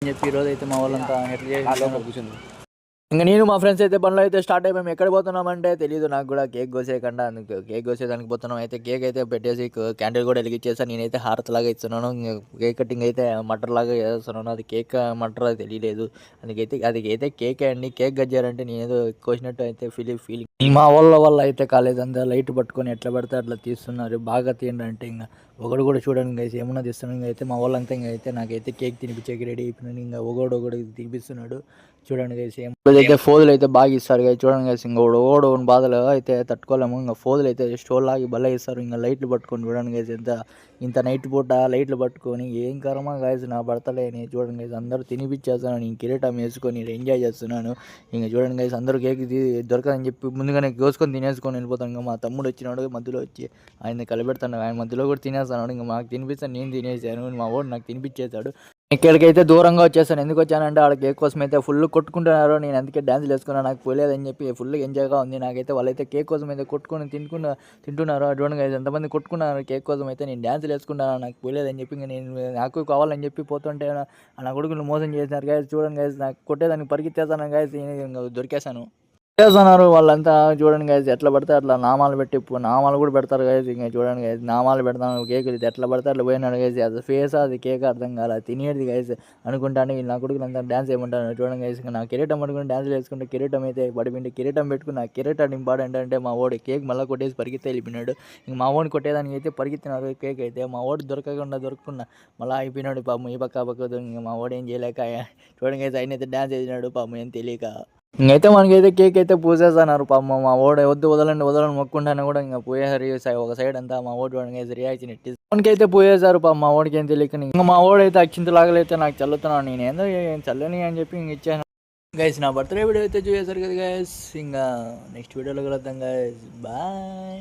అని చెప్పి ఈరోజు అయితే మా వాళ్ళంతా ఎట్లా కూర్చుంది. ఇంకా నేను మా ఫ్రెండ్స్ అయితే బండ్లో అయితే స్టార్ట్ అయిపోయాం. ఎక్కడ పోతున్నామంటే తెలియదు నాకు కూడా. కేక్ కోసేయకుండా అందుకు కేక్ కోసేదానికి పోతున్నాం. అయితే కేక్ అయితే పెట్టేసి క్యాండిల్ కూడా వెలిగించేసాను. నేనైతే హారతిలాగా ఇస్తున్నాను. కేక్ కటింగ్ అయితే మటర్ లాగా చేస్తున్నాను. అది కేక్ మటర్ అది తెలియలేదు. అది అయితే కేకే అండి. కేక్ గజ్జారంటే నేనేదో కోసినట్టు అయితే ఫీలింగ్. మా వాళ్ళ అయితే కాలేదు. అంతా లైట్ పట్టుకొని ఎట్లా పడితే అట్లా తీస్తున్నారు. బాగా తీయండి అంటే ఇంకా ఒకడు కూడా చూడండి గైస్ ఏమన్నా తీస్తున్నాను. అయితే మా వాళ్ళంతా ఇంకా అయితే నాకైతే కేక్ తినిపించేకి రెడీ అయిపోయినాను. ఇంకా ఒకడు తినిపిస్తున్నాడు. చూడండి గైస్ అయితే ఫోజులు అయితే బాగా ఇస్తారు గైస్. చూడండి గైస్ ఇంకా ఓడు బాధలు అయితే తట్టుకోలేము. ఇంకా ఫోజులు అయితే స్టోర్ లాగి భలే ఇస్తారు. ఇంకా లైట్లు పట్టుకొని చూడండి గైస్ ఇంత నైట్ పూట లైట్లు పట్టుకొని ఏం కర్మ గైస్ నా భర్తలేని. చూడండి గైస్ అందరూ తినిపించేస్తాను. నేను కిరీటం వేసుకొని ఎంజాయ్ చేస్తున్నాను. ఇంకా చూడండి గైస్ అందరూ కేక్ దొరకదని చెప్పి ముందుగానే కోసుకొని తినేసుకొని వెళ్ళిపోతాను. ఇంకా మా తమ్ముడు వచ్చినాడు మధ్యలో వచ్చి ఆయన కలిపెడతాను. ఆయన మధ్యలో కూడా తినేస్తాను. ఇంకా మాకు తినిపిస్తాను. నేను తినేసాను. మా వాడు నాకు తినిపించేశాడు. ఇక్కడికైతే దూరంగా వచ్చేసాను. ఎందుకు వచ్చానంటే ఆడ కేక్ కోసం అయితే ఫుల్ కొట్టుకుంటున్నారు. నేను అందుకే డ్యాన్స్లు వేసుకున్నాను. నాకు పోలేదని చెప్పి ఫుల్ ఎంజాయ్గా ఉంది నాకైతే. వాళ్ళైతే కేక్ కోసం అయితే కొట్టుకొని తింటున్నారు. చూడండి ఎంతమంది కొట్టుకున్నారు కేక్ కోసం అయితే. నేను డ్యాన్స్లు వేసుకున్నాను. నాకు పోలేదని చెప్పి ఇంకా నాకు కావాలని చెప్పి పోతుంటే నా కొడుకులు మోసం చేసినారు గాయస్. చూడండి గాయస్ నాకు కొట్టేదానికి పరిగెత్తేసాను గాయస్. దొరికేసాను చేస్తున్నారు వాళ్ళంతా. చూడండి గైస్ ఎట్లా పడితే అట్లా నామాలు పెట్టి నామాలు కూడా పెడతారు గైస్. ఇంకా చూడండి గైస్ నామాలు పెడతాను కేక్ ఎట్లా పడితే అట్లా పోయినాడు గైస్. అది ఫేస్ అది కేక్ అర్థం కాల తినేది గైస్ అనుకుంటాను. నా కొడుకులు అంతా డ్యాన్స్ ఏమంటాను. చూడండి గైస్ ఇంకా నా కిరీటం పట్టుకుని డ్యాన్స్ వేసుకుంటే కిరీటం అయితే పడిపోయింది. కిరీటం పెట్టుకుని కిరీటం ఇంపార్టెంట్ అంటే మా ఓడి కేక్ మళ్ళీ కొట్టేసి పరిగెత్తే వెళ్ళిపోయినాడు. ఇంక మా ఓడిని కొట్టేదానికి అయితే పరిగెత్తినారు కేక్ అయితే. మా ఓడి దొరకకుండా మళ్ళీ అయిపోయినాడు పాపం. ఈ పక్క ఇంకా మా ఓడి ఏం చేయలేక చూడండి గైస్ ఆయన అయితే డ్యాన్స్ వేసినాడు పాపం ఏం తెలియక. ఇంకైతే మనకైతే కేక్ అయితే పూసేస్తున్నారు పాపం. మా ఓడి వదలండి మొక్కుంటాను కూడా ఇంకా పోయేసారు ఒక సైడ్ అంతా. మా ఓడి వాడికి రియాక్షన్ ఇట్టి మనకైతే పోయేసారు పాపం. మా ఓడికి ఏం తెలియక ఇంకా మా ఓడైతే అక్షింతలాగలైతే నాకు చల్లుతున్నాను. నేనేందో చల్లని అని చెప్పి ఇంక ఇచ్చాను గైస్. నా బర్త్డే వీడియో అయితే చూసేసారు కదా గైస్. ఇంకా నెక్స్ట్ వీడియోలో కలుద్దాం గైస్. బాయ్.